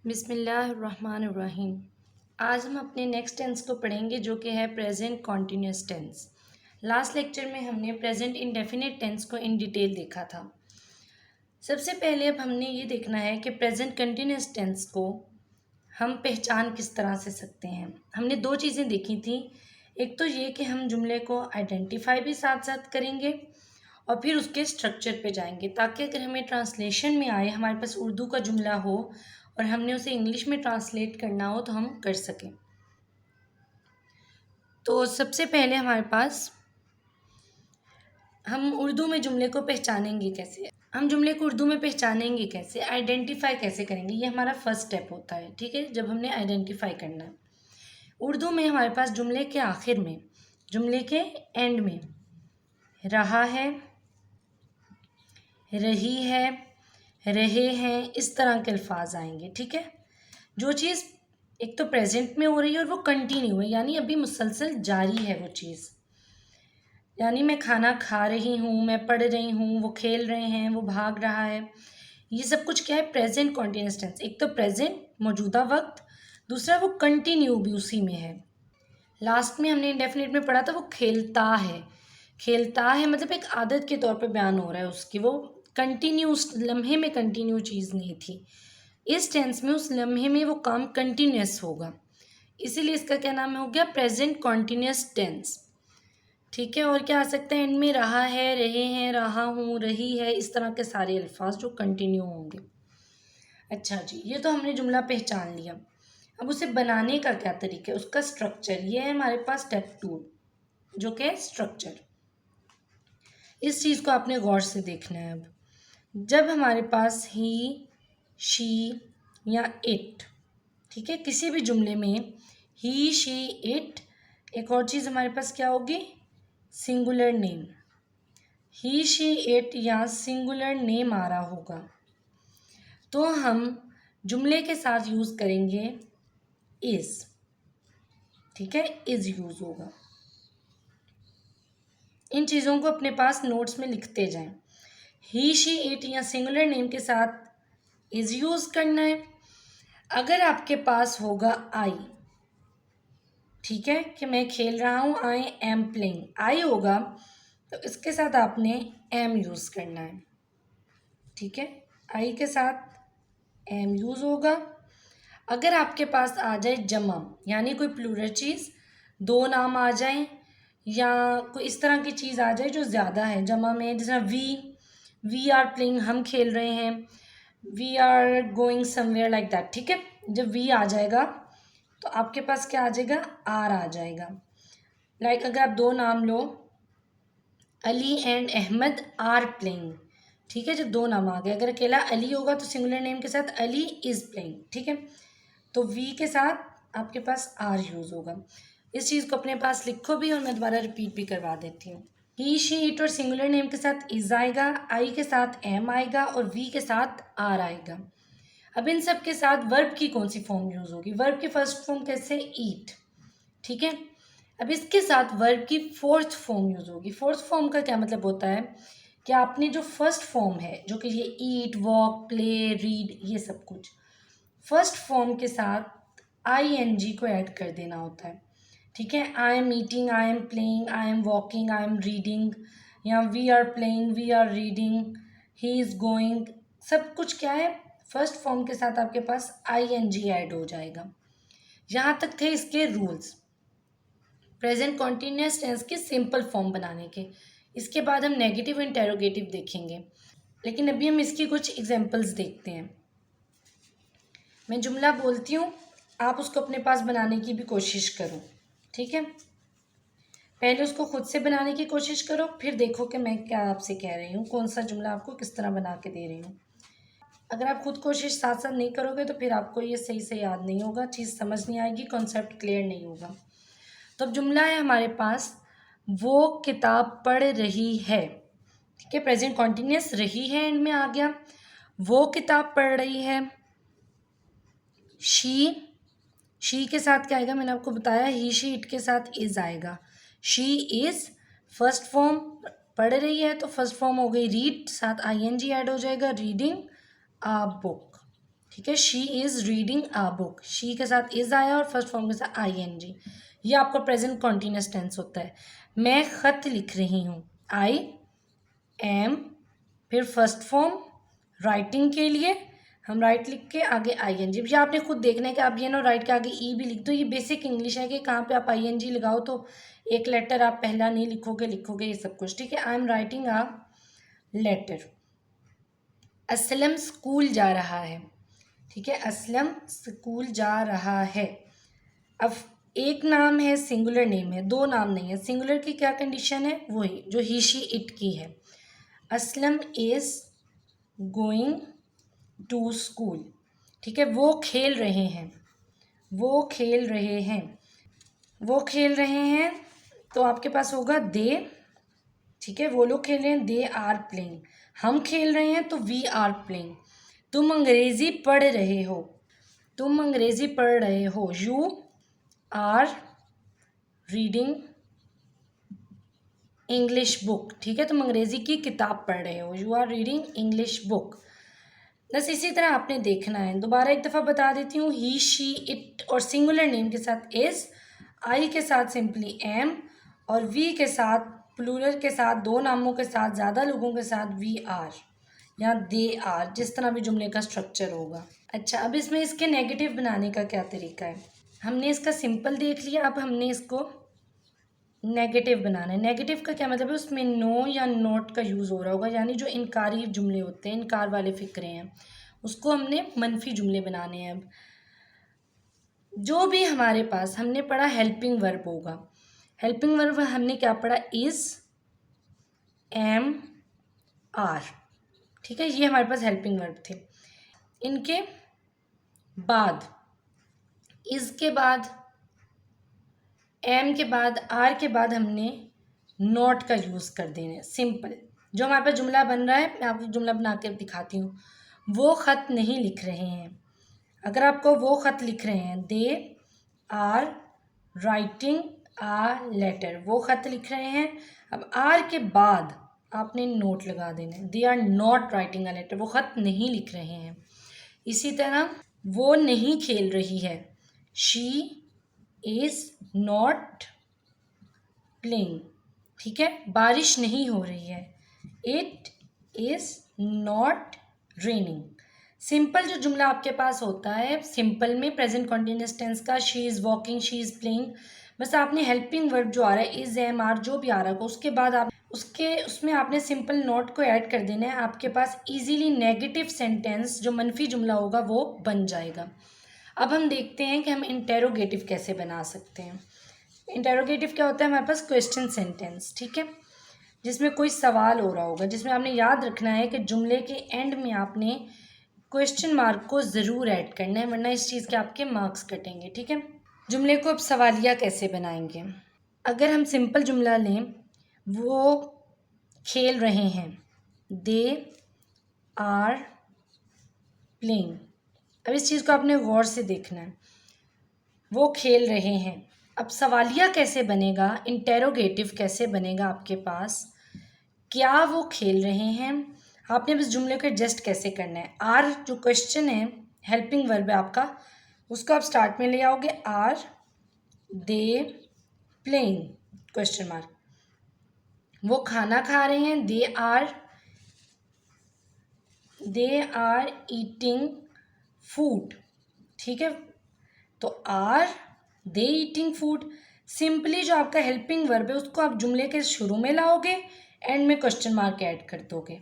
बिस्मिल्लाहिर्रहमानिर्रहीम। आज हम अपने नेक्स्ट टेंस को पढ़ेंगे जो कि है present continuous tense. Last lecture में हमने प्रेजेंट इंडेफिनिट टेंस को इन डिटेल देखा था। सबसे पहले अब हमने ये देखना है कि प्रेजेंट कंटिन्यूस टेंस को हम पहचान किस तरह से सकते हैं। हमने दो चीज़ें देखी थी। एक तो ये कि हम जुमले को आइडेंटिफाई भी साथ साथ करेंगे और फिर उसके स्ट्रक्चर पे जाएंगे, ताकि अगर हमें ट्रांसलेशन में आए, हमारे पास उर्दू का जुमला हो और हमने उसे इंग्लिश में ट्रांसलेट करना हो तो हम कर सकें। तो सबसे पहले हमारे पास हम उर्दू में जुमले को पहचानेंगे कैसे, हम जुमले को उर्दू में पहचानेंगे कैसे, आइडेंटिफाई कैसे करेंगे, ये हमारा फर्स्ट स्टेप होता है। ठीक है, जब हमने आइडेंटिफाई करना है उर्दू में, हमारे पास जुमले के आखिर में, जुमले के एंड में रहा है, रही है, रहे हैं, इस तरह के अल्फाज आएंगे। ठीक है, जो चीज़ एक तो प्रेजेंट में हो रही है और वो कंटिन्यू है, यानी अभी मुसलसल जारी है वो चीज़। यानी मैं खाना खा रही हूँ, मैं पढ़ रही हूँ, वो खेल रहे हैं, वो भाग रहा है, ये सब कुछ क्या है, प्रेजेंट कॉन्टिन्यूस टेंस। एक तो प्रेजेंट मौजूदा वक्त, दूसरा वो कंटिन्यू भी उसी में है। लास्ट में हमने इंडेफिनिट में पढ़ा था वो खेलता है, खेलता है मतलब एक आदत के तौर पे बयान हो रहा है उसकी, वो कंटिन्यू उस लम्हे में कंटिन्यू चीज़ नहीं थी। इस टेंस में उस लम्हे में वो काम कंटिन्यूस होगा, इसीलिए इसका क्या नाम हो गया, प्रेजेंट कॉन्टिन्यूस टेंस। ठीक है, और क्या आ सकता है एंड में, रहा है, रहे हैं, रहा हूँ, रही है, इस तरह के सारे अल्फाज जो कंटिन्यू होंगे। अच्छा जी, ये तो हमने जुमला पहचान लिया। अब उसे बनाने का क्या तरीका है, उसका स्ट्रक्चर, ये है हमारे पास स्टेप 2 जो कि है स्ट्रक्चर। इस चीज़ को आपने गौर से देखना है। अब जब हमारे पास ही, शी या इट, ठीक है, किसी भी जुमले में ही, शी, इट, एक और चीज़ हमारे पास क्या होगी, singular name. He, she, it या सिंगुलर नेम आ रहा होगा तो हम जुमले के साथ यूज़ करेंगे इज़। ठीक है, इज़ यूज़ होगा। इन चीज़ों को अपने पास नोट्स में लिखते जाएं। ही, शी, इट या सिंगुलर नेम के साथ इज़ यूज़ करना है। अगर आपके पास होगा आई, ठीक है, कि मैं खेल रहा हूँ, आई एम प्लेइंग, आई होगा तो इसके साथ आपने एम यूज़ करना है। ठीक है, आई के साथ एम यूज़ होगा। अगर आपके पास आ जाए जमा, यानी कोई प्लूरल चीज़, दो नाम आ जाए या कोई इस तरह की चीज़ आ जाए जो ज़्यादा है जमा में, जैसे वी आर प्लेइंग, हम खेल रहे हैं, we are going somewhere like that. ठीक है, जब वी आ जाएगा तो आपके पास क्या आ जाएगा, आर आ जाएगा। लाइक अगर आप दो नाम लो, Ali and Ahmed are playing, ठीक है, जब दो नाम आ गए, अगर अकेला अली होगा तो सिंगुलर नेम के साथ अली इज़ प्लेइंग। ठीक है, तो वी के साथ आपके पास आर यूज़ होगा। इस चीज़ को अपने पास लिखो भी और मैं दोबारा रिपीट भी करवा देती हूँ। ही, शी, इट और सिंगुलर नेम के साथ इज़ आएगा, आई के साथ एम आएगा और वी के साथ आर आएगा। अब इन सब के साथ वर्ब की कौन सी फॉर्म यूज़ होगी, वर्ब की फर्स्ट फॉर्म कैसे, ईट। ठीक है, अब इसके साथ वर्ब की फोर्थ फॉर्म यूज़ होगी। फोर्थ फॉर्म का क्या मतलब होता है कि आपने जो फर्स्ट फॉर्म है, जो कि ये ईट, वॉक, प्ले, रीड, ये सब कुछ, फर्स्ट फॉर्म के साथ आई एन जी को ऐड कर देना होता है। ठीक है, I am eating, I am playing, I am walking, I am reading, या we are playing, we are reading, he is going, सब कुछ क्या है, फर्स्ट फॉर्म के साथ आपके पास आई एन जी ऐड हो जाएगा। यहाँ तक थे इसके रूल्स प्रेजेंट कॉन्टिन्यूस टेंस के सिंपल फॉर्म बनाने के। इसके बाद हम नेगेटिव इंटेरोगेटिव देखेंगे, लेकिन अभी हम इसकी कुछ एग्जांपल्स देखते हैं। मैं जुमला बोलती हूँ, आप उसको अपने पास बनाने की भी कोशिश करो। ठीक है, पहले उसको खुद से बनाने की कोशिश करो, फिर देखो कि मैं क्या आपसे कह रही हूँ, कौन सा जुमला आपको किस तरह बना के दे रही हूँ। अगर आप खुद कोशिश साथ साथ नहीं करोगे तो फिर आपको ये सही से याद नहीं होगा, चीज़ समझ नहीं आएगी, कॉन्सेप्ट क्लियर नहीं होगा। तो अब जुमला है हमारे पास, वो किताब पढ़ रही है। ठीक है, प्रेजेंट कॉन्टिन्यूस रही है एंड में आ गया, वो किताब पढ़ रही है। शी के साथ क्या आएगा, मैंने आपको बताया, ही, शी, इट के साथ इज़ आएगा। शी इज़ फर्स्ट फॉर्म, पढ़ रही है तो फर्स्ट फॉर्म हो गई रीड, साथ आई एन जी ऐड हो जाएगा, रीडिंग अ बुक। ठीक है, she is reading a book, she के साथ इज़ आया और फर्स्ट फॉर्म के साथ ING, ये आपका प्रेजेंट कॉन्टीन्यूअस टेंस होता है। मैं ख़त लिख रही हूँ, आई एम, फिर फर्स्ट फॉर्म राइटिंग के लिए हम राइट लिख के आगे ING। ये आपने खुद देखना है कि आप ये ना राइट के आगे ई भी लिख दो, ये बेसिक इंग्लिश है कि कहाँ पे आप ING लगाओ तो एक लेटर आप पहला नहीं लिखोगे ये सब कुछ, ठीक है। I am writing a letter. Aslam school जा रहा है, ठीक है, असलम स्कूल जा रहा है। अब एक नाम है, सिंगुलर नेम है, दो नाम नहीं है। सिंगुलर की क्या कंडीशन है, वही जो ही शी इट की है। Aslam is going to school, ठीक है, वो खेल रहे हैं, वो खेल रहे हैं, वो खेल रहे हैं, तो आपके पास होगा दे, ठीक है, वो लोग खेल रहे हैं, दे आर प्लेइंग। हम खेल रहे हैं तो वी आर प्लेइंग। तुम अंग्रेज़ी पढ़ रहे हो, तुम अंग्रेज़ी पढ़ रहे हो, you are reading English book, ठीक है, तुम अंग्रेज़ी की किताब पढ़ रहे हो, you are reading English book. बस इसी तरह आपने देखना है। दोबारा एक दफ़ा बता देती हूँ, ही शी इट और सिंगुलर नेम के साथ इज़, आई के साथ सिंपली एम, और वी के साथ प्लूरल के साथ दो नामों के साथ ज़्यादा लोगों के साथ वी आर या दे आर, जिस तरह भी जुमले का स्ट्रक्चर होगा। अच्छा, अब इसमें इसके नेगेटिव बनाने का क्या तरीका है। हमने इसका सिंपल देख लिया, अब हमने इसको नेगेटिव बनाना है। नेगेटिव का क्या मतलब है, उसमें नो या नॉट का यूज़ हो रहा होगा, यानी जो इनकारी जुमले होते हैं, इनकार वाले फ़िक्रे हैं, उसको हमने मनफी जुमले बनाने हैं। अब जो भी हमारे पास हमने पढ़ा हेल्पिंग वर्ब होगा। हेल्पिंग वर्ब हमने क्या पढ़ा, इज़, एम, आर, ठीक है, ये हमारे पास हेल्पिंग वर्ब थे। इनके बाद, इज़ के बाद, एम के बाद, आर के बाद हमने नॉट का यूज़ कर देना है। सिंपल जो हमारे पास जुमला बन रहा है, मैं आपको जुमला बना के दिखाती हूँ। वो ख़त नहीं लिख रहे हैं, अगर आपको वो ख़त लिख रहे हैं, they are writing a letter, वो ख़त लिख रहे हैं। अब आर के बाद आपने नोट लगा देना है, they are not writing a letter, वो ख़त नहीं लिख रहे हैं। इसी तरह वो नहीं खेल रही है, शी इज़ नॉट प्लेइंग, ठीक है, बारिश नहीं हो रही है, it is not raining. Simple जो जुमला आपके पास होता है, सिंपल में प्रेजेंट कॉन्टिन्यूअस टेंस का, she is walking, she is playing, बस आपने हेल्पिंग वर्ब जो आ रहा है, इज़, एम, आर, जो भी आ रहा है, उसके बाद आप उसमें आपने सिंपल नोट को ऐड कर देना है। आपके पास इजीली नेगेटिव सेंटेंस जो मनफी जुमला होगा वो बन जाएगा। अब हम देखते हैं कि हम इंटेरोगेटिव कैसे बना सकते हैं। इंटेरोगेटिव क्या होता है, हमारे पास क्वेश्चन सेंटेंस, ठीक है, जिसमें कोई सवाल हो रहा होगा, जिसमें आपने याद रखना है कि जुमले के एंड में आपने क्वेश्चन मार्क को ज़रूर ऐड करना है, वरना इस चीज़ के आपके मार्क्स कटेंगे, ठीक है। जुमले को अब सवालिया कैसे बनाएंगे। अगर हम सिंपल जुमला लें, वो खेल रहे हैं, दे आर प्लेइंग। अब इस चीज़ को आपने गौर से देखना है, वो खेल रहे हैं। अब सवालिया कैसे बनेगा, इंटेरोगेटिव कैसे बनेगा आपके पास, क्या वो खेल रहे हैं। आपने बस जुमले को एडजस्ट कैसे करना है, आर जो क्वेश्चन है, हेल्पिंग वर्ब है आपका, उसको आप स्टार्ट में ले आओगे, are they playing question mark. वो खाना खा रहे हैं, दे आर ईटिंग फूड, ठीक है, तो are they eating food. Simply जो आपका हेल्पिंग वर्ब है उसको आप जुमले के शुरू में लाओगे, एंड में क्वेश्चन मार्क ऐड कर दोगे।